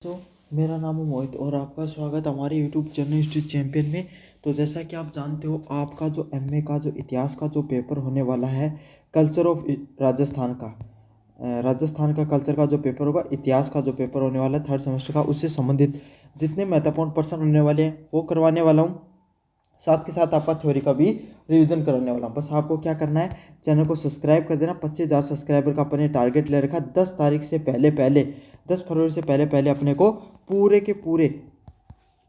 तो मेरा नाम है मोहित और आपका स्वागत हमारे यूट्यूब चैनल हिस्ट्री चैंपियन में। तो जैसा कि आप जानते हो, आपका जो एमए का जो इतिहास का जो पेपर होने वाला है, कल्चर ऑफ राजस्थान का, राजस्थान का कल्चर का जो पेपर होगा, इतिहास का जो पेपर होने वाला है थर्ड सेमेस्टर का, उससे संबंधित जितने महत्वपूर्ण प्रश्न होने वाले हैं वो करवाने वाला हूँ। साथ के साथ आपका थ्योरी का भी रिवीजन कराने वाला हूँ। बस आपको क्या करना है, चैनल को सब्सक्राइब कर देना। 25,000 सब्सक्राइबर का अपने टारगेट ले रखा। 10 तारीख से पहले पहले 10 फरवरी से पहले पहले अपने को पूरे के पूरे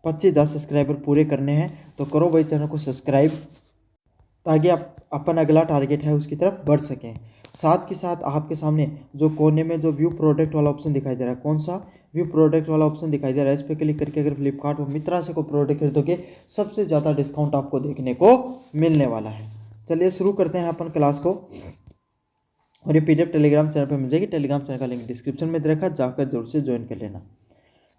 25,000 सब्सक्राइबर पूरे करने हैं। तो करो भाई चैनल को सब्सक्राइब, ताकि आप अपन अगला टारगेट है उसकी तरफ बढ़ सकें। साथ के साथ आपके सामने जो कोने में जो व्यू प्रोडक्ट वाला ऑप्शन दिखाई दे रहा है, कौन सा व्यू प्रोडक्ट वाला ऑप्शन दिखाई दे रहा है, इस पर क्लिक करके अगर फ्लिपकार्ट और मित्रा से कोई प्रोडक्ट खरीदोगे, सबसे ज़्यादा डिस्काउंट आपको देखने को मिलने वाला है। चलिए शुरू करते हैं अपन क्लास को। और ये पीडीएफ टेलीग्राम चैनल पर मिल जाएगी। टेलीग्राम चैनल का लिंक डिस्क्रिप्शन में दे रखा, जाकर जरूर से ज्वाइन कर लेना।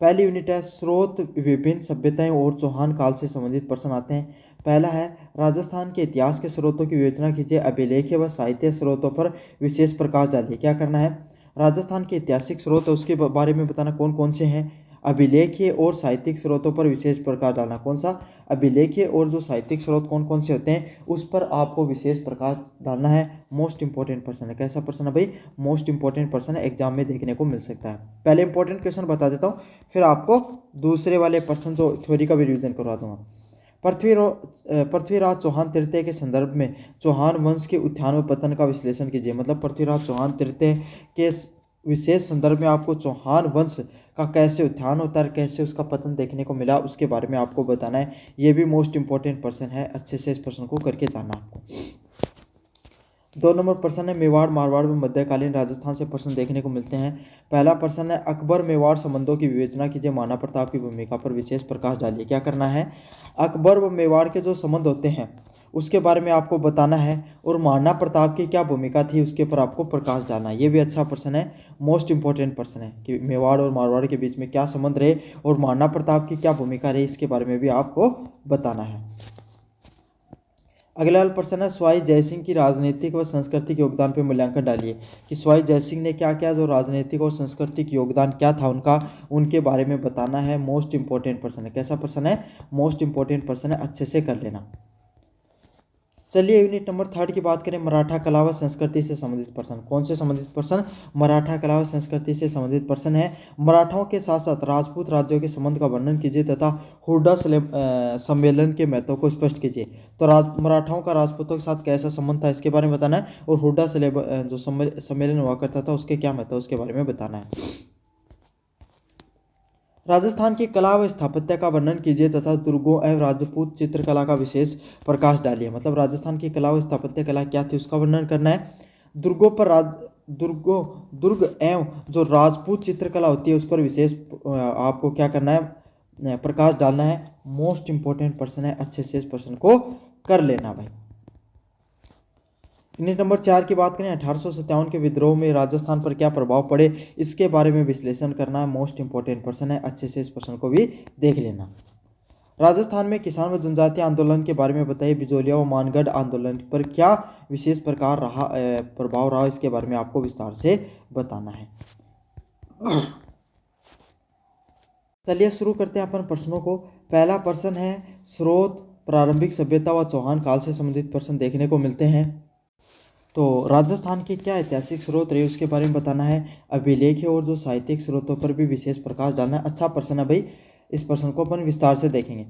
पहली यूनिट है स्रोत। विभिन्न सभ्यताएं और चौहान काल से संबंधित प्रश्न आते हैं। पहला है राजस्थान के इतिहास के स्रोतों की विवेचना कीजिए, अभिलेखीय व साहित्य स्रोतों पर विशेष प्रकाश डालिए। क्या करना है, राजस्थान के ऐतिहासिक स्रोत उसके बारे में बताना कौन कौन से हैं, अभिलेखीय और साहित्यिक स्रोतों पर विशेष प्रकाश डालना। कौन सा, अभिलेखीय और जो साहित्यिक स्रोत कौन कौन से होते हैं उस पर आपको विशेष प्रकाश डालना है। मोस्ट इंपॉर्टेंट प्रश्न है। कैसा प्रश्न है भाई, मोस्ट इंपॉर्टेंट प्रश्न है, एग्जाम में देखने को मिल सकता है। पहले इंपॉर्टेंट क्वेश्चन बता देता हूँ, फिर आपको दूसरे वाले प्रश्न जो थ्योरी का भी रिवीजन करवा दूंगा। पृथ्वीराज चौहान तृतीय के संदर्भ में चौहान वंश के उत्थान व पतन का विश्लेषण कीजिए। मतलब पृथ्वीराज चौहान तृतीय के विशेष संदर्भ में आपको चौहान वंश का कैसे उत्थान होता है, कैसे उसका पतन देखने को मिला, उसके बारे में आपको बताना है। ये भी मोस्ट इंपॉर्टेंट प्रश्न है, अच्छे से इस प्रश्न को करके जाना आपको। 2 नंबर प्रश्न है मेवाड़ मारवाड़ में मध्यकालीन राजस्थान से प्रश्न देखने को मिलते हैं। पहला प्रश्न है अकबर मेवाड़ संबंधों की विवेचना कीजिए, महाराणा प्रताप की भूमिका पर विशेष प्रकाश डालिए। क्या करना है, अकबर व मेवाड़ के जो संबंध होते हैं उसके बारे में आपको बताना है, और महाराणा प्रताप की क्या भूमिका थी उसके ऊपर आपको प्रकाश डालना है। ये भी अच्छा प्रश्न है, मोस्ट इंपॉर्टेंट प्रश्न है कि मेवाड़ और मारवाड़ के बीच में क्या संबंध रहे और महाराणा प्रताप की क्या भूमिका रही, इसके बारे में भी आपको बताना है। अगला प्रश्न है स्वाई जयसिंह की राजनीतिक व सांस्कृतिक योगदान पर मूल्यांकन डालिए कि स्वाई जयसिंह ने क्या क्या जो राजनीतिक और सांस्कृतिक योगदान क्या था उनका, उनके बारे में बताना है। मोस्ट इंपॉर्टेंट प्रश्न है। कैसा प्रश्न है, मोस्ट इंपॉर्टेंट प्रश्न है, अच्छे से कर लेना। चलिए यूनिट नंबर 3 की बात करें, मराठा कला व संस्कृति से संबंधित प्रश्न। कौन से संबंधित प्रश्न, मराठा कला व संस्कृति से संबंधित प्रश्न है। मराठाओं के साथ साथ राजपूत राज्यों के संबंध का वर्णन कीजिए तथा हुड्डा सम्मेलन के महत्व को स्पष्ट कीजिए। तो मराठाओं का राजपूतों के साथ कैसा संबंध था इसके बारे में बताना है, और हुड्डा जो सम्मेलन हुआ करता था उसके क्या महत्व उसके बारे में बताना है। राजस्थान की कला व स्थापत्य का वर्णन कीजिए तथा दुर्गों एवं राजपूत चित्रकला का विशेष प्रकाश डालिए। मतलब राजस्थान की कला व स्थापत्य कला क्या थी उसका वर्णन करना है। दुर्ग एवं जो राजपूत चित्रकला होती है उस पर विशेष आपको क्या करना है, प्रकाश डालना है। मोस्ट इंपॉर्टेंट प्रश्न है, अच्छे से इस प्रश्न को कर लेना भाई। यूनिट नंबर 4 की बात करें, 1857 के विद्रोह में राजस्थान पर क्या प्रभाव पड़े इसके बारे में विश्लेषण करना है। मोस्ट इंपॉर्टेंट प्रश्न है, अच्छे से इस प्रश्न को भी देख लेना। राजस्थान में किसान व जनजातीय आंदोलन के बारे में बताइए। बिजोलिया व मानगढ़ आंदोलन पर क्या विशेष प्रभाव रहा, इसके बारे में आपको विस्तार से बताना है। चलिए शुरू करते हैं अपन प्रश्नों को। पहला प्रश्न है स्रोत। प्रारंभिक सभ्यता व चौहान काल से संबंधित प्रश्न देखने को मिलते हैं। तो राजस्थान के क्या ऐतिहासिक स्रोत रहे उसके बारे में बताना है। अभिलेखीय और जो साहित्यिक स्रोतों पर भी विशेष प्रकाश डालना है। अच्छा प्रश्न है भाई, इस प्रश्न को अपन विस्तार से देखेंगे।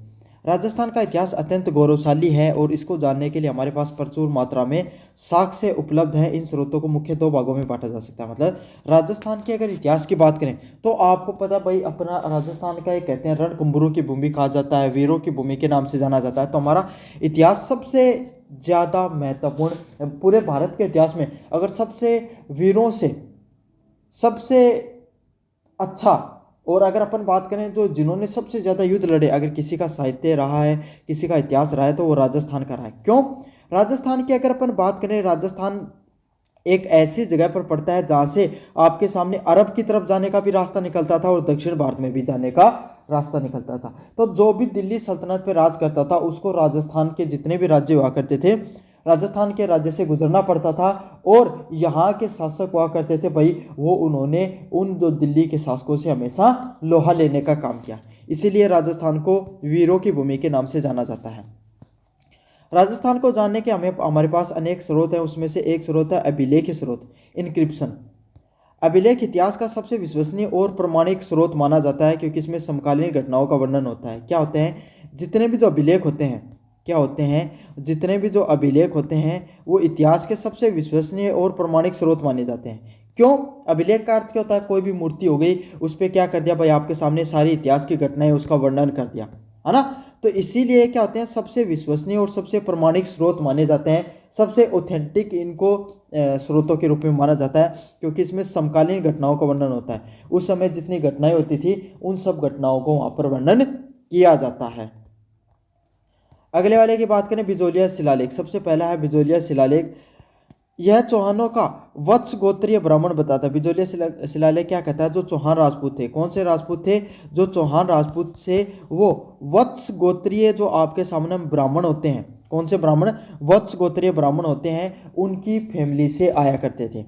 राजस्थान का इतिहास अत्यंत गौरवशाली है और इसको जानने के लिए हमारे पास प्रचुर मात्रा में साक्ष्य उपलब्ध है। इन स्रोतों को मुख्य 2 भागों में बांटा जा सकता है। मतलब राजस्थान के अगर इतिहास की बात करें तो आपको पता भाई, अपना राजस्थान का एक कहते हैं रणकुंभरों की भूमि कहा जाता है, वीरों की भूमि के नाम से जाना जाता है। तो हमारा इतिहास सबसे ज़्यादा महत्वपूर्ण पूरे भारत के इतिहास में, अगर सबसे वीरों से सबसे अच्छा, और अगर अपन बात करें जो जिन्होंने सबसे ज़्यादा युद्ध लड़े, अगर किसी का साहित्य रहा है, किसी का इतिहास रहा है, तो वो राजस्थान का रहा है। क्यों, राजस्थान की अगर अपन बात करें, राजस्थान एक ऐसी जगह पर पड़ता है जहाँ से आपके सामने अरब की तरफ जाने का भी रास्ता निकलता था और दक्षिण भारत में भी जाने का रास्ता निकलता था। तो जो भी दिल्ली सल्तनत पर राज करता था उसको राजस्थान के जितने भी राज्य हुआ करते थे, राजस्थान के राज्य से गुजरना पड़ता था और यहाँ के शासक हुआ करते थे भाई, वो उन्होंने उन जो दिल्ली के शासकों से हमेशा लोहा लेने का काम किया, इसीलिए राजस्थान को वीरों की भूमि के नाम से जाना जाता है। राजस्थान को जानने के हमारे पास अनेक स्रोत हैं, उसमें से एक स्रोत है अभिलेख स्रोत, इनक्रिप्शन। अभिलेख इतिहास का सबसे विश्वसनीय और प्रमाणिक स्रोत माना जाता है, क्योंकि इसमें समकालीन घटनाओं का वर्णन होता है। क्या होते हैं, जितने भी जो अभिलेख होते हैं, क्या होते हैं, जितने भी जो अभिलेख होते हैं वो इतिहास के सबसे विश्वसनीय और प्रमाणिक स्रोत माने जाते हैं। क्यों? अभिलेख का अर्थ क्या होता है, कोई भी मूर्ति हो गई, उस पर क्या कर दिया भाई, आपके सामने सारी इतिहास की घटनाएं उसका वर्णन कर दिया, है ना। तो इसीलिए क्या होते हैं, सबसे विश्वसनीय और सबसे प्रमाणिक स्रोत माने जाते हैं, सबसे ऑथेंटिक इनको स्रोतों के रूप में माना जाता है, क्योंकि इसमें समकालीन घटनाओं का वर्णन होता है। उस समय जितनी घटनाएं होती थी उन सब घटनाओं को वहाँ पर वर्णन किया जाता है। अगले वाले की बात करें, बिजोलिया शिलालेख। सबसे पहला है बिजोलिया शिलालेख। यह चौहानों का वत्स गोत्रीय ब्राह्मण बताता है। बिजोलिया शिलालेख क्या कहता है, जो चौहान राजपूत थे, कौन से राजपूत थे, जो चौहान राजपूत से वो वत्स गोत्रीय जो आपके सामने ब्राह्मण होते हैं, कौन से ब्राह्मण, वत्स गोत्रीय ब्राह्मण होते हैं, उनकी फैमिली से आया करते थे।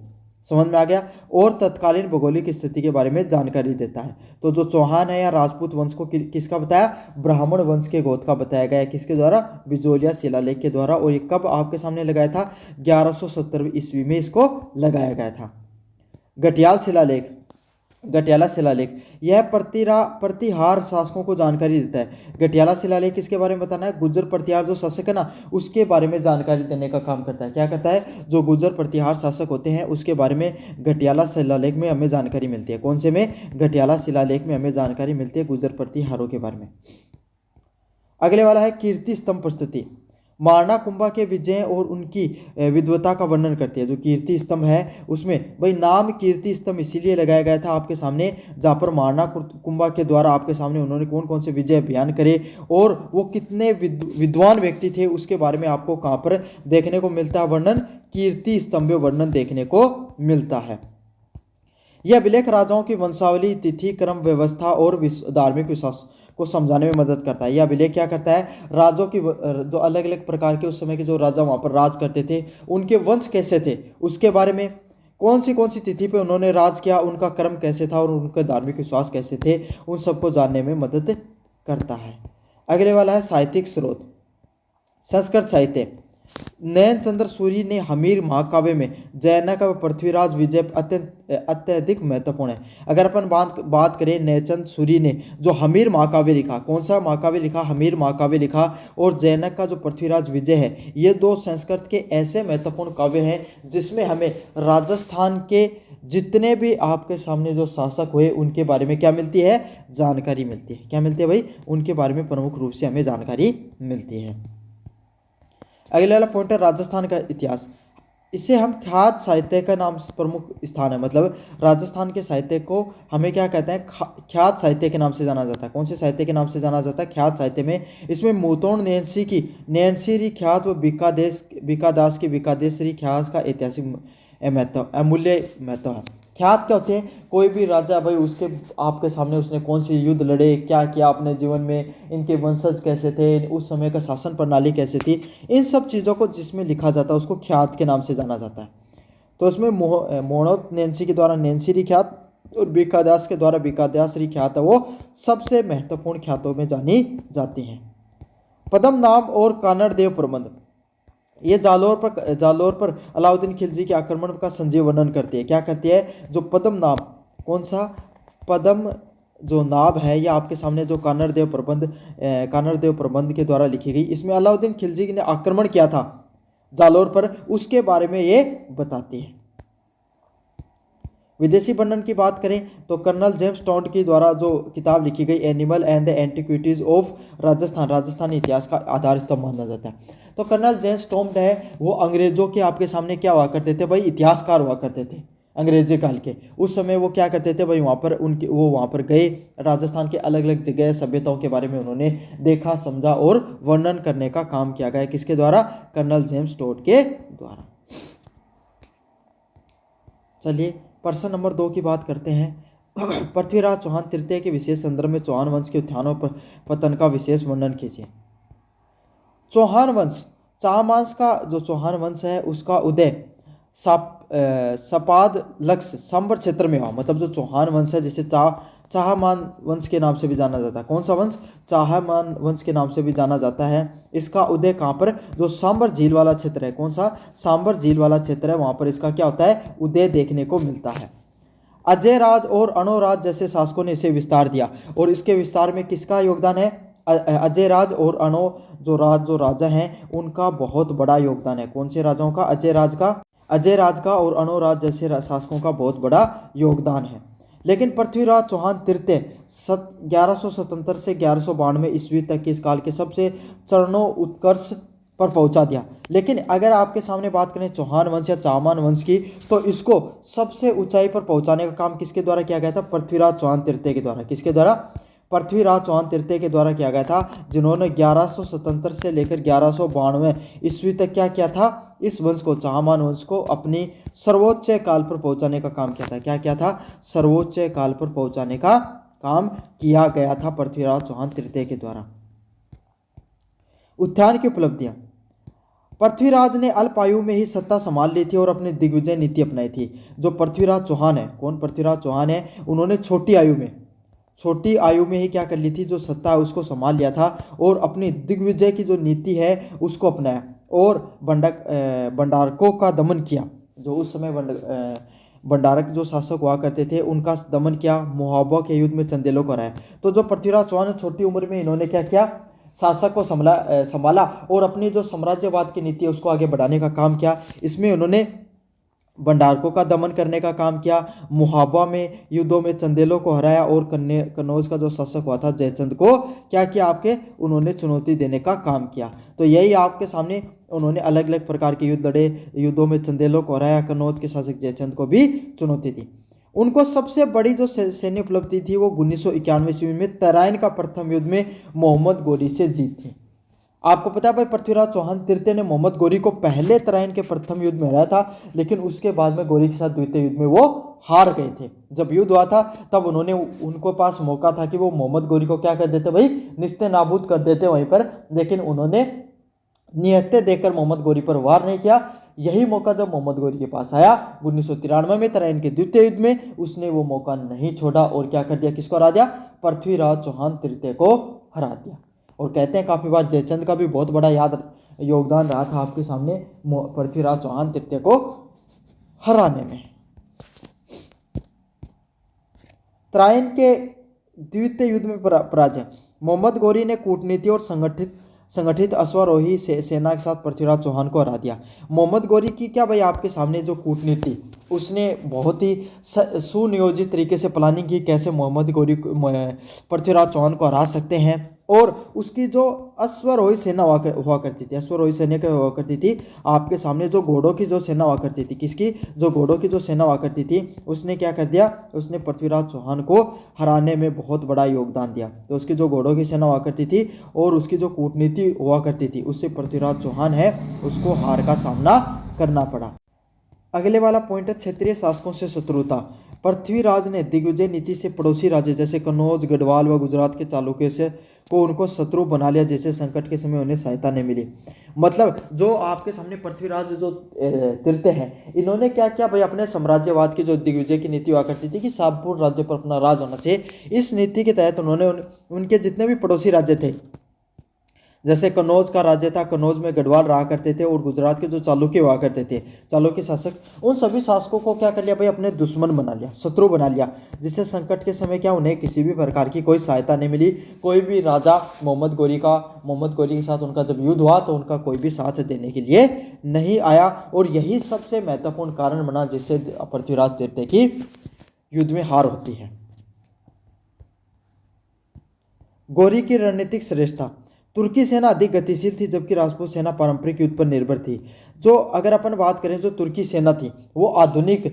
समझ में आ गया। और तत्कालीन भौगोलिक स्थिति के बारे में जानकारी देता है। तो जो चौहान है या राजपूत वंश को किसका बताया, ब्राह्मण वंश के गोत्र का बताया गया है, किसके द्वारा, बिजोलिया शिलालेख के द्वारा। और ये कब आपके सामने लगाया था, 1170 ईस्वी में इसको लगाया गया था। गठियाल शिलालेख, गठियाला शिलालेख, यह प्रतिहार शासकों को जानकारी देता है। गठियाला शिलालेख किसके बारे में बताना है, गुर्जर प्रतिहार जो शासक है ना, उसके बारे में जानकारी देने का काम करता है। क्या करता है, जो गुर्जर प्रतिहार शासक होते हैं उसके बारे में गठियाला शिलालेख में हमें जानकारी मिलती है। कौन से में, गठियाला शिलालेख में हमें जानकारी मिलती है गुर्जर प्रतिहारों के बारे में। अगले वाला है कीर्ति स्तंभ प्रस्तुति। मारना कुंभा के विजय और उनकी विद्वता का वर्णन करती है। जो कीर्ति स्तंभ है उसमें भाई नाम कीर्ति स्तंभ इसीलिए लगाया गया था आपके सामने, जहाँ पर मारना कुंभा के द्वारा आपके सामने उन्होंने कौन कौन से विजय अभियान करे और वो कितने विद्वान व्यक्ति थे उसके बारे में आपको कहाँ पर देखने को मिलता है वर्णन, कीर्ति स्तंभ वर्णन देखने को मिलता है। यह अभिलेख राजाओं की वंशावली, तिथि, क्रम, व्यवस्था और धार्मिक विश्वास को समझाने में मदद करता है। यह अभिलेख क्या करता है, राजों की जो अलग अलग प्रकार के उस समय के जो राजा वहाँ पर राज करते थे उनके वंश कैसे थे, उसके बारे में, कौन सी तिथि पे उन्होंने राज किया, उनका क्रम कैसे था और उनके धार्मिक विश्वास कैसे थे, उन सबको जानने में मदद करता है। अगले वाला है साहित्यिक स्रोत, संस्कृत साहित्य। नयन चंद्र सूरी ने हमीर महाकाव्य में जैनक व पृथ्वीराज विजय अत्यधिक महत्वपूर्ण है। अगर अपन बात करें, नयनचंद सूरी ने जो हमीर महाकाव्य लिखा, कौन सा महाकाव्य लिखा, हमीर महाकाव्य लिखा, और जैनक का जो पृथ्वीराज विजय है, ये दो संस्कृत के ऐसे महत्वपूर्ण काव्य हैं जिसमें हमें राजस्थान के जितने भी आपके सामने जो शासक हुए उनके बारे में क्या मिलती है, जानकारी मिलती है। क्या मिलती है भाई, उनके बारे में प्रमुख रूप से हमें जानकारी मिलती है। अगले वाला पॉइंट है राजस्थान का इतिहास। इसे हम ख्यात साहित्य का नाम प्रमुख स्थान है, मतलब राजस्थान के साहित्य को हमें क्या कहते हैं, ख्यात साहित्य के नाम से जाना जाता है। कौन से साहित्य के नाम से जाना जाता है, ख्यात साहित्य में। इसमें मुतोड़ नैन्सी की नैन्सीरी ख्यात व बीकादास की बीकादेशरी ख्यात का ऐतिहासिक महत्व, अमूल्य महत्व है। ख्यात क्या होते हैं, कोई भी राजा भाई उसके आपके सामने उसने कौन से युद्ध लड़े, क्या किया अपने जीवन में, इनके वंशज कैसे थे, उस समय का शासन प्रणाली कैसे थी, इन सब चीज़ों को जिसमें लिखा जाता है उसको ख्यात के नाम से जाना जाता है। तो उसमें मोणोत नैन्सी के द्वारा नैन्सीरी ख्यात और बीकादास के द्वारा बीकादासरी ख्यात है, वो सबसे महत्वपूर्ण ख्यातों में जानी जाती हैं। पद्म नाम और कानड़ देव प्रबंध, ये जालोर पर अलाउद्दीन खिलजी के आक्रमण का संजीव वर्णन करती है। क्या करती है, जो पद्म नाम, कौन सा, पद्म जो नाम है, यह आपके सामने जो कानड़ देव प्रबंध के द्वारा लिखी गई, इसमें अलाउद्दीन खिलजी ने आक्रमण किया था जालोर पर, उसके बारे में ये बताती है। विदेशी वर्णन की बात करें तो कर्नल जेम्स टॉन्ट के द्वारा जो किताब लिखी गई animal and the antiquities of Rajasthan, Rajasthani इतिहास का आधार स्तंभ माना जाता है। तो कर्नल जेम्स टॉन्ट है वो अंग्रेजों के आपके सामने क्या हुआ करते थे भाई, इतिहासकार हुआ करते थे अंग्रेजी काल के। उस समय वो क्या करते थे भाई, वहाँ पर वो वहाँ पर गए, राजस्थान के अलग अलग जगह सभ्यताओं के बारे में उन्होंने देखा, समझा और वर्णन करने का काम किया गया। किसके द्वारा, कर्नल जेम्स टॉन्ट के द्वारा। चलिए प्रश्न नंबर 2 की बात करते हैं। पृथ्वीराज चौहान तृतीय के विशेष संदर्भ में चौहान वंश के उत्थान और पतन का विशेष वर्णन कीजिए। चौहान वंश चाहमांस का जो चौहान वंश है उसका उदय सपाद लक्ष्य सांबर क्षेत्र में हुआ। मतलब जो चौहान वंश है, जैसे चाहमान वंश के नाम से भी जाना जाता है। कौन सा वंश? चाहमान वंश के नाम से भी जाना जाता है। इसका उदय कहाँ पर? जो सांबर झील वाला क्षेत्र है। कौन सा? सांबर झील वाला क्षेत्र है, वहाँ पर इसका क्या होता है? उदय देखने को मिलता है। अजय राज और अणोराज जैसे शासकों ने इसे विस्तार दिया, और इसके विस्तार में किसका योगदान है? अजय राज और अणो जो राजा हैं उनका बहुत बड़ा योगदान है। कौन से राजाओं का? अजय राज का और अणोराज जैसे शासकों का बहुत बड़ा योगदान है। लेकिन पृथ्वीराज चौहान तृतीय 1177 से 1192 ईस्वी तक के इस काल के सबसे चरणों उत्कर्ष पर पहुंचा दिया। लेकिन अगर आपके सामने बात करें चौहान वंश या चाहमान वंश की, तो इसको सबसे ऊंचाई पर पहुंचाने का काम किसके द्वारा किया गया था? पृथ्वीराज चौहान तृतीय के द्वारा। किसके द्वारा? पृथ्वीराज चौहान तृतीय के द्वारा किया गया था, जिन्होंने 1177 से लेकर 1192 ईस्वी तक क्या किया था? इस वंश को, चाहमान वंश को अपनी सर्वोच्च काल पर पहुंचाने का काम किया था। क्या किया था? सर्वोच्च काल पर पहुंचाने का काम किया गया था पृथ्वीराज चौहान तृतीय के द्वारा। उत्थान की उपलब्धियां। पृथ्वीराज ने अल्प आयु में ही सत्ता संभाल ली थी और अपनी दिग्विजय नीति अपनाई थी। जो पृथ्वीराज चौहान है, कौन पृथ्वीराज चौहान है? उन्होंने छोटी आयु में ही क्या कर ली थी? जो सत्ता है उसको संभाल लिया था और अपनी दिग्विजय की जो नीति है उसको अपनाया, और भंडारकों का दमन किया। जो उस समय भंडारक जो शासक हुआ करते थे उनका दमन किया। मुहाबा के युद्ध में चंदेलों को हराया। तो जो पृथ्वीराज चौहान छोटी उम्र में इन्होंने क्या किया? शासक को संभाला और अपनी जो साम्राज्यवाद की नीति है उसको आगे बढ़ाने का काम किया। इसमें उन्होंने भंडारकों का दमन करने का काम किया, मुहाबा में युद्धों में चंदेलों को हराया, और कन्नौज का जो शासक हुआ था जयचंद को क्या किया? आपके उन्होंने चुनौती देने का काम किया। तो यही आपके सामने उन्होंने अलग अलग प्रकार के युद्ध लड़े, युद्धों में चंदेलों को हराया, कन्नौज के शासक जयचंद को भी चुनौती दी। उनको सबसे बड़ी जो सैन्य उपलब्धि थी वो 1991 ईस्वी में तराइन का प्रथम युद्ध में मोहम्मद गोरी से जीत थी। आपको पता है भाई, पृथ्वीराज चौहान तृतीय ने मोहम्मद गोरी को पहले तराइन के प्रथम युद्ध में हराया था, लेकिन उसके बाद में गोरी के साथ द्वितीय युद्ध में वो हार गए थे। जब युद्ध हुआ था तब उनको पास मौका था कि वो मोहम्मद गोरी को क्या कर देते भाई? निस्ते नाबूद कर देते वहीं पर, लेकिन उन्होंने निहत्ते देकर मोहम्मद गोरी पर वार नहीं किया। यही मौका जब मोहम्मद गोरी के पास आया 1993 में तराइन के द्वितीय युद्ध में, उसने वो मौका नहीं छोड़ा और क्या कर दिया? किसको हरा दिया? पृथ्वीराज चौहान तृतीय को हरा दिया। और कहते हैं काफी बार जयचंद का भी बहुत बड़ा योगदान रहा था आपके सामने पृथ्वीराज चौहान तृतीय को हराने में। तराइन के द्वितीय युद्ध में पराजय। मोहम्मद गोरी ने कूटनीति और संगठित अश्वारोही सेना के साथ पृथ्वीराज चौहान को हरा दिया। मोहम्मद गोरी की क्या भाई आपके सामने जो कूटनीति, उसने बहुत ही सुनियोजित तरीके से प्लानिंग की, कैसे मोहम्मद गोरी पृथ्वीराज चौहान को हरा सकते हैं। और उसकी जो अश्वारोही सेना हुआ करती थी, अश्वारोही सेना क्या हुआ करती थी आपके सामने? जो घोड़ों की जो सेना हुआ करती थी, किसकी? जो घोड़ों की जो सेना हुआ करती थी, उसने क्या कर दिया? उसने पृथ्वीराज चौहान को हराने में बहुत बड़ा योगदान दिया। तो उसकी जो घोड़ों की सेना हुआ करती थी और उसकी जो कूटनीति हुआ करती थी, उससे पृथ्वीराज चौहान है उसको हार का सामना करना पड़ा। अगले वाला पॉइंट है क्षेत्रीय शासकों से शत्रुता। पृथ्वीराज ने दिग्विजय नीति से पड़ोसी राज्य जैसे कन्नौज, गढ़वाल व गुजरात के चालुक्यों से को उनको शत्रु बना लिया, जैसे संकट के समय उन्हें सहायता नहीं मिली। मतलब जो आपके सामने पृथ्वीराज जो तृतीय हैं, इन्होंने क्या किया भाई? अपने साम्राज्यवाद की जो दिग्विजय की नीति हुआ करती थी कि संपूर्ण राज्य पर अपना राज होना चाहिए, इस नीति के तहत उन्होंने उनके जितने भी पड़ोसी राज्य थे, जैसे कन्नौज का राज्य था, कन्नौज में गढ़वाल रहा करते थे, और गुजरात के जो चालुक्य हुआ करते थे, चालुक्य शासक, उन सभी शासकों को क्या कर लिया भाई? अपने दुश्मन बना लिया, शत्रु बना लिया, जिससे संकट के समय क्या उन्हें किसी भी प्रकार की कोई सहायता नहीं मिली। कोई भी राजा मोहम्मद गोरी के साथ उनका जब युद्ध हुआ तो उनका कोई भी साथ देने के लिए नहीं आया, और यही सबसे महत्वपूर्ण कारण बना जिससे पृथ्वीराज तृतीय की युद्ध में हार होती है। गोरी की रणनीतिक श्रेष्ठता। तुर्की सेना अधिक गतिशील थी, जबकि राजपूत सेना पारंपरिक युद्ध पर निर्भर थी। जो अगर अपन बात करें, जो तुर्की सेना थी वो आधुनिक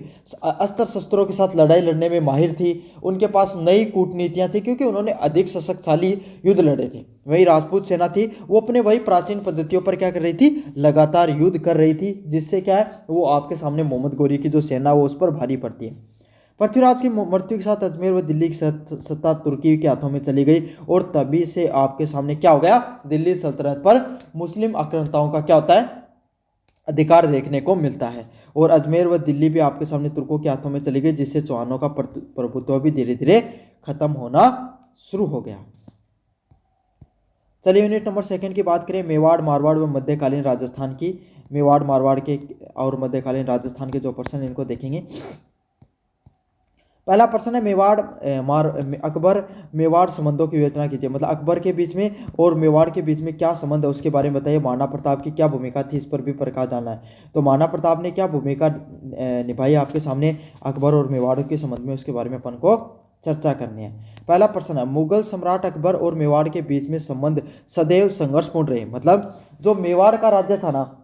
अस्त्र शस्त्रों के साथ लड़ाई लड़ने में माहिर थी, उनके पास नई कूटनीतियां थी क्योंकि उन्होंने अधिक शक्तिशाली युद्ध लड़े थे। वही राजपूत सेना थी वो अपने वही प्राचीन पद्धतियों पर क्या कर रही थी? लगातार युद्ध कर रही थी, जिससे क्या है वो आपके सामने मोहम्मद गोरी की जो सेना वो उस पर भारी पड़ती है। पृथ्वीराज की मृत्यु के साथ अजमेर व दिल्ली की सत्ता तुर्की के हाथों में चली गई और तभी से आपके सामने क्या हो गया, दिल्ली सल्तनत पर मुस्लिम आक्रांताओं का क्या होता है, अधिकार देखने को मिलता है। और अजमेर व दिल्ली भी आपके सामने तुर्कों के हाथों में चली गई, जिससे चौहानों का प्रभुत्व भी धीरे धीरे खत्म होना शुरू हो गया। चलिए यूनिट नंबर 2 की बात करें, मेवाड़ मारवाड़ व मध्यकालीन राजस्थान की। मेवाड़ मारवाड़ के और मध्यकालीन राजस्थान के जो प्रश्न इनको देखेंगे। पहला प्रश्न है अकबर मेवाड़ संबंधों की विवेचना कीजिए। मतलब अकबर के बीच में और मेवाड़ के बीच में क्या संबंध है उसके बारे में बताइए। महाराणा प्रताप की क्या भूमिका थी, इस पर भी प्रकाश डालना है। तो महाराणा प्रताप ने क्या भूमिका निभाई आपके सामने अकबर और मेवाड़ के संबंध में, उसके बारे में अपन को चर्चा करनी है। पहला प्रश्न है, मुगल सम्राट अकबर और मेवाड़ के बीच में संबंध सदैव संघर्षपूर्ण रहे। मतलब जो मेवाड़ का राज्य था ना,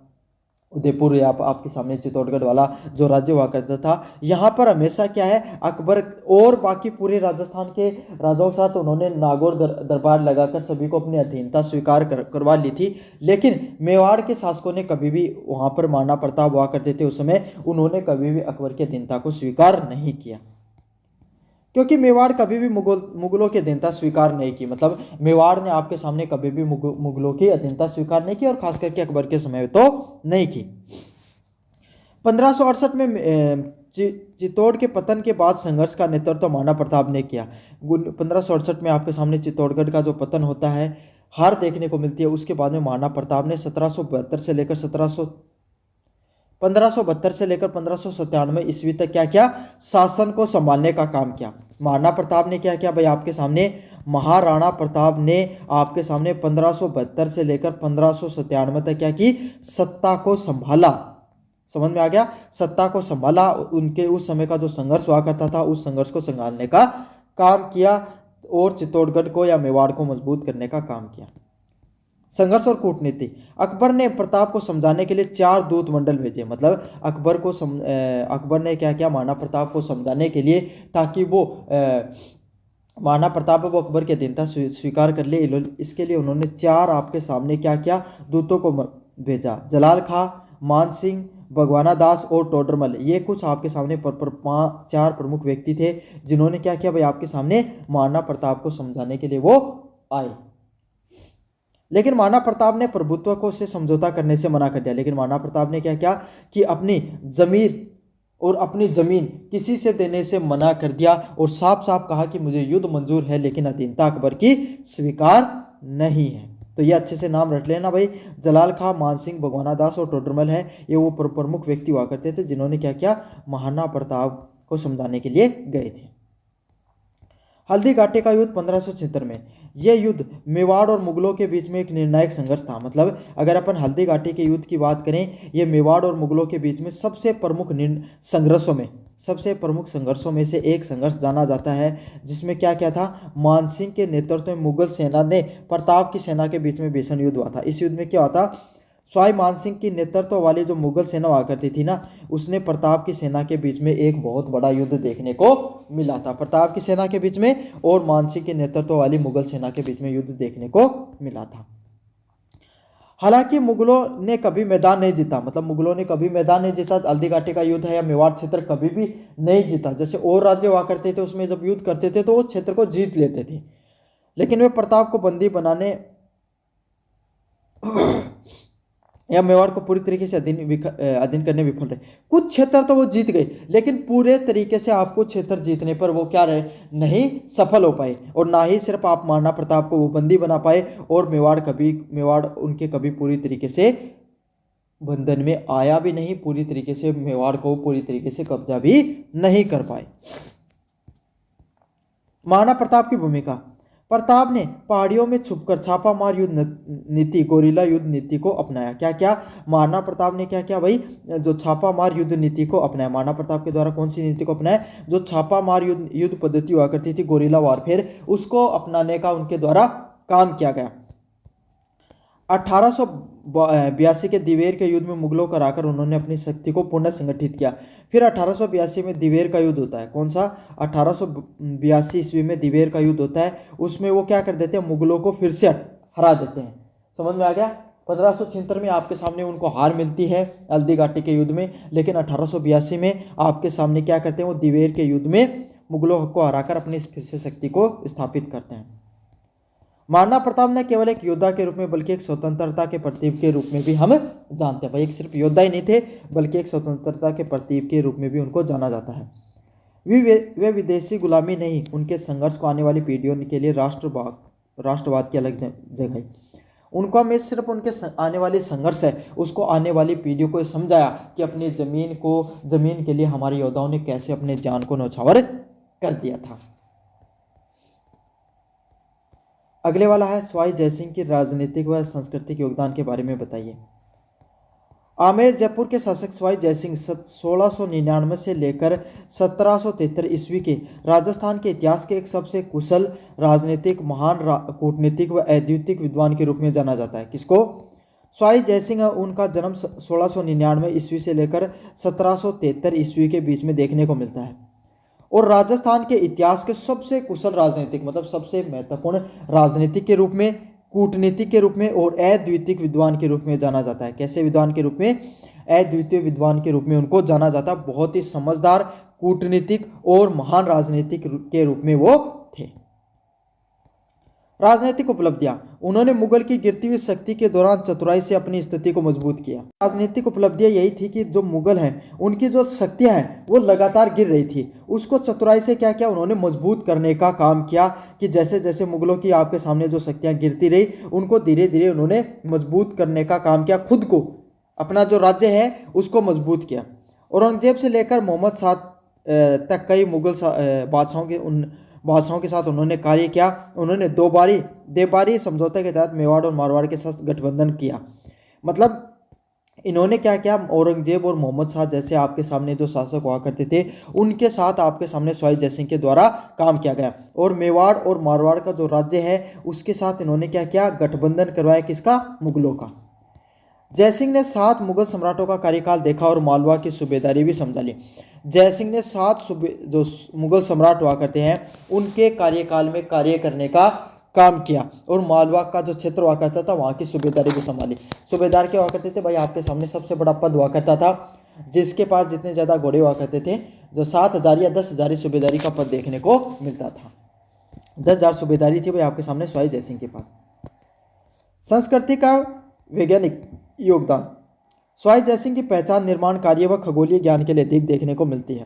उदयपुर या आपके सामने चित्तौड़गढ़ वाला जो राज्य हुआ करता था, यहाँ पर हमेशा क्या है, अकबर और बाकी पूरे राजस्थान के राजाओं के साथ उन्होंने नागौर दरबार लगाकर सभी को अपनी अधीनता स्वीकार करवा ली थी। लेकिन मेवाड़ के शासकों ने कभी भी, वहाँ पर महाराणा प्रताप हुआ करते थे उस समय, उन्होंने कभी भी अकबर की अधीनता को स्वीकार नहीं किया, क्योंकि मेवाड़ कभी भी मुगलों की अधीनता स्वीकार नहीं की। मतलब मेवाड़ ने आपके सामने कभी भी मुगलों की अधीनता स्वीकार नहीं की, और खास करके अकबर के समय तो नहीं की। 1568 में चित्तौड़ के पतन के बाद संघर्ष का नेतृत्व महाराणा प्रताप ने किया। 1568 में आपके सामने चित्तौड़गढ़ का जो पतन होता है, हार देखने को मिलती है। उसके बाद में महाराणा प्रताप ने 1772 से लेकर 1572 से लेकर 1597 ईस्वी तक क्या किया, शासन को संभालने का काम किया। महाराणा प्रताप ने क्या किया भाई, आपके सामने महाराणा प्रताप ने आपके सामने 1572 से लेकर 1597 तक क्या की, सत्ता को संभाला। समझ में आ गया, सत्ता को संभाला। उनके उस समय का जो संघर्ष हुआ करता था, उस संघर्ष को संभालने का काम किया और चित्तौड़गढ़ को या मेवाड़ को मजबूत करने का काम किया। संघर्ष और कूटनीति, अकबर ने प्रताप को समझाने के लिए 4 दूत मंडल भेजे। मतलब अकबर ने क्या किया, महाराणा प्रताप को समझाने के लिए, ताकि वो महाराणा प्रताप वो अकबर की अधीनता स्वीकार कर ले, इसके लिए उन्होंने 4 आपके सामने क्या किया, दूतों को भेजा। जलाल खां, मान सिंह, भगवाना दास और टोडरमल, ये कुछ आपके सामने 4 प्रमुख व्यक्ति थे, जिन्होंने क्या किया भाई, आपके सामने महाराणा प्रताप को समझाने के लिए वो आए। लेकिन महाराणा प्रताप ने प्रभुत्व को से समझौता करने से मना कर दिया। लेकिन महाराणा प्रताप ने क्या किया कि अपनी जमीर और अपनी जमीन किसी से देने से मना कर दिया, और साफ साफ कहा कि मुझे युद्ध मंजूर है, लेकिन अधीनता अकबर की स्वीकार नहीं है। तो ये अच्छे से नाम रट लेना भाई, जलाल खां, मानसिंह, भगवाना दास और टोडरमल है, ये वो प्रमुख व्यक्ति हुआ करते थे, जिन्होंने क्या किया, महाराणा प्रताप को समझाने के लिए गए थे। हल्दी घाटी का युद्ध 1576 में, यह युद्ध मेवाड़ और मुगलों के बीच में एक निर्णायक संघर्ष था। मतलब अगर अपन हल्दी घाटी के युद्ध की बात करें, यह मेवाड़ और मुगलों के बीच में सबसे प्रमुख संघर्षों में से एक संघर्ष जाना जाता है, जिसमें क्या क्या था, मानसिंह के नेतृत्व में मुगल सेना ने प्रताप की सेना के बीच में भीषण युद्ध हुआ था। इस युद्ध में क्या हुआ था, स्वाई मानसिंह की नेतृत्व वाली जो मुगल सेना हुआ करती थी ना, उसने प्रताप की सेना के बीच में एक बहुत बड़ा युद्ध देखने को मिला था। प्रताप की सेना के बीच में और मानसिंह के नेतृत्व वाली मुगल सेना के बीच में युद्ध देखने को मिला था। हालांकि मुगलों ने कभी मैदान नहीं जीता। मतलब मुगलों ने कभी मैदान नहीं जीता, हल्दी घाटी का युद्ध है या मेवाड़ क्षेत्र कभी भी नहीं जीता। जैसे और राज्य हुआ करते थे, उसमें जब युद्ध करते थे तो वो क्षेत्र को जीत लेते थे, लेकिन वे प्रताप को बंदी बनाने या मेवाड़ को पूरी तरीके से अधीन करने विफल रहे। कुछ क्षेत्र तो वो जीत गए, लेकिन पूरे तरीके से आपको क्षेत्र जीतने पर वो क्या रहे, नहीं सफल हो पाए। और ना ही सिर्फ आप महाराणा प्रताप को वो बंदी बना पाए, और मेवाड़ उनके कभी पूरी तरीके से बंधन में आया भी नहीं, पूरी तरीके से मेवाड़ को पूरी तरीके से कब्जा भी नहीं कर पाए। महाराणा प्रताप की भूमिका, प्रताप ने पहाड़ियों में छुपकर छापामार युद्ध नीति, गोरिल्ला युद्ध नीति को अपनाया। क्या क्या महाराणा प्रताप ने क्या क्या भाई, जो छापामार युद्ध नीति को अपनाया। महाराणा प्रताप के द्वारा कौन सी नीति को अपनाया, जो छापामार युद्ध पद्धति हुआ करती थी, गोरिल्ला वारफेयर, उसको अपनाने का उनके द्वारा काम किया गया। 1882 के दिवेर के युद्ध में मुगलों को हराकर उन्होंने अपनी शक्ति को पुनः संगठित किया। फिर 1882 में दिवेर का युद्ध होता है। कौन सा, 1882 ईस्वी में दिवेर का युद्ध होता है। उसमें वो क्या कर देते हैं, मुगलों को फिर से हरा देते हैं। समझ में आ गया, 1576 में आपके सामने उनको हार मिलती है हल्दी घाटी के युद्ध में, लेकिन 1882 में आपके सामने क्या करते हैं, वो दिवेर के युद्ध में मुगलों को हराकर अपनी फिर से शक्ति को स्थापित करते हैं। महाराणा प्रताप ने केवल एक योद्धा के रूप में बल्कि एक स्वतंत्रता के प्रतीक के रूप में भी हम जानते हैं। भाई एक सिर्फ योद्धा ही नहीं थे बल्कि एक स्वतंत्रता के प्रतीक के रूप में भी उनको जाना जाता है। वे विदेशी गुलामी नहीं, उनके संघर्ष को आने वाली पीढ़ियों के लिए राष्ट्रवाद की अलग जगह। उनको हमें सिर्फ उनके आने वाली संघर्ष है उसको आने वाली पीढ़ियों को समझाया कि अपनी ज़मीन के लिए हमारे योद्धाओं ने कैसे अपने जान को न्यौछावर कर दिया था। अगले वाला है सवाई जयसिंह की राजनीतिक व सांस्कृतिक योगदान के बारे में बताइए। आमेर जयपुर के शासक सवाई जयसिंह 1699 से लेकर 1773 ईस्वी के राजस्थान के इतिहास के एक सबसे कुशल राजनीतिक, महान कूटनीतिक व अद्वितीय विद्वान के रूप में जाना जाता है। किसको? सवाई जयसिंह। उनका जन्म 1699 ईस्वी से लेकर 1773 ईस्वी के बीच में देखने को मिलता है और राजस्थान के इतिहास के सबसे कुशल राजनीतिक मतलब सबसे महत्वपूर्ण राजनीतिक के रूप में, कूटनीतिक के रूप में और अद्वितीय विद्वान के रूप में जाना जाता है। कैसे विद्वान के रूप में? अद्वितीय विद्वान के रूप में उनको जाना जाता है। बहुत ही समझदार, कूटनीतिक और महान राजनीतिक के रूप में वो थे। राजनीतिक उपलब्धियां। उन्होंने मुगल की गिरती हुई शक्ति के दौरान चतुराई से अपनी स्थिति को मजबूत किया। राजनीतिक उपलब्धियां यही थी कि जो मुगल हैं उनकी जो शक्तियां हैं वो लगातार गिर रही थी, उसको चतुराई से क्या किया उन्होंने मजबूत करने का काम किया कि जैसे जैसे मुगलों की आपके सामने जो शक्तियां गिरती रही उनको धीरे धीरे उन्होंने मजबूत करने का काम किया, खुद को अपना जो राज्य है उसको मजबूत किया। औरंगजेब से लेकर मोहम्मद शाह तक कई मुगल बादशाहों के साथ उन्होंने कार्य किया। उन्होंने देवबारी समझौते के तहत मेवाड़ और मारवाड़ के साथ गठबंधन किया। मतलब इन्होंने क्या किया, औरंगजेब और मोहम्मद शाह जैसे आपके सामने जो शासक हुआ करते थे उनके साथ आपके सामने सवाई जयसिंह के द्वारा काम किया गया और मेवाड़ और मारवाड़ का जो राज्य है उसके साथ इन्होंने क्या किया, गठबंधन करवाया। किसका? मुगलों का। जयसिंह ने 7 मुगल सम्राटों का कार्यकाल देखा और मालवा की सूबेदारी भी समझा ली। जयसिंह ने 7 जो मुगल सम्राट हुआ करते हैं उनके कार्यकाल में कार्य करने का काम किया और मालवा का जो क्षेत्र हुआ करता था वहाँ की सूबेदारी भी संभाली। सूबेदार क्या हुआ करते थे भाई, आपके सामने सबसे बड़ा पद हुआ करता था जिसके पास जितने ज़्यादा घोड़े हुआ करते थे, जो 7,000 या 10,000 सूबेदारी का पद देखने को मिलता था। 10,000 सूबेदारी थी भाई आपके सामने सवाई जयसिंह के पास। संस्कृति का वैज्ञानिक योगदान। सवाई जयसिंह की पहचान निर्माण कार्य व खगोलीय ज्ञान के लिए अधिक देखने को मिलती है।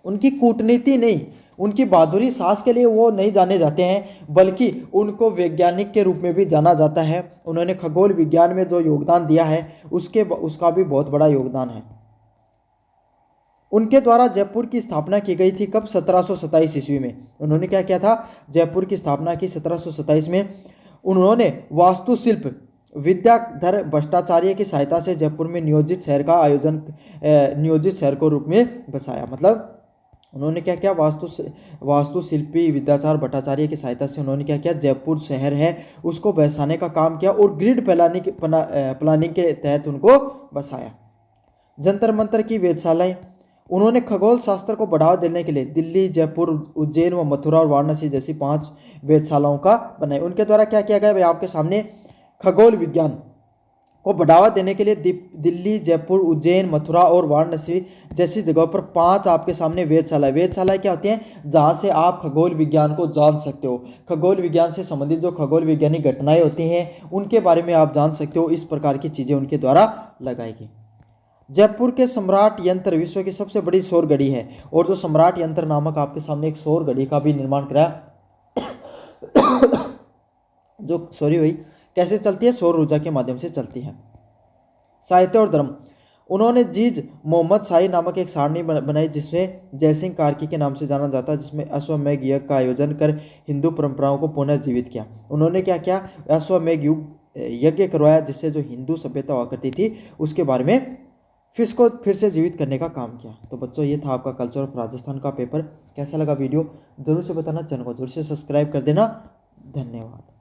उनकी कूटनीति नहीं, उनकी बहादुरी साहस के लिए वो नहीं जाने जाते हैं बल्कि उनको वैज्ञानिक के रूप में भी जाना जाता है। उन्होंने खगोल विज्ञान में जो योगदान दिया है उसका भी बहुत बड़ा योगदान है। उनके द्वारा जयपुर की स्थापना की गई थी कब? 1727 ईस्वी में। उन्होंने क्या किया था? जयपुर की स्थापना की 1727 में। उन्होंने वास्तुशिल्प विद्याधर भट्टाचार्य की सहायता से जयपुर में नियोजित शहर को रूप में बसाया। मतलब उन्होंने क्या किया, वास्तुशिल्पी विद्याचार्य भट्टाचार्य की सहायता से उन्होंने क्या किया, जयपुर शहर है उसको बसाने का काम किया और ग्रिड प्लानिंग के तहत उनको बसाया। जंतर मंतर की वेधशालाएं। उन्होंने खगोल शास्त्र को बढ़ावा देने के लिए दिल्ली, जयपुर, उज्जैन व मथुरा और वाराणसी जैसी 5 वेधशालाओं का बनाए। उनके द्वारा क्या किया गया भाई आपके सामने, खगोल विज्ञान को बढ़ावा देने के लिए दिल्ली, जयपुर, उज्जैन, मथुरा और वाराणसी जैसी जगहों पर 5 आपके सामने वेधशालाएं क्या होती हैं, जहां से आप खगोल विज्ञान को जान सकते हो। खगोल विज्ञान से संबंधित जो खगोल वैज्ञानिक घटनाएं होती हैं उनके बारे में आप जान सकते हो। इस प्रकार की चीज़ें उनके द्वारा लगाई गई। जयपुर के सम्राट यंत्र विश्व की सबसे बड़ी सौर घड़ी है और जो सम्राट यंत्र नामक आपके सामने एक सौर घड़ी का भी निर्माण कराया जो कैसे चलती है, सौर ऊर्जा के माध्यम से चलती है। साहित्य और धर्म। उन्होंने जीज मोहम्मद शाही नामक एक सारणी बनाई जिसमें जयसिंह कार्की के नाम से जाना जाता है, जिसमें अश्वमेघ यज्ञ का आयोजन कर हिंदू परंपराओं को पुनर्जीवित किया। उन्होंने क्या किया, अश्वमेघ यज्ञ करवाया जिससे जो हिंदू सभ्यता हुआ करती थी उसके बारे में फिर से जीवित करने का काम किया। तो बच्चों ये था आपका कल्चर ऑफ राजस्थान का पेपर। कैसा लगा वीडियो जरूर से बताना, चैनल को जरूर से सब्सक्राइब कर देना। धन्यवाद।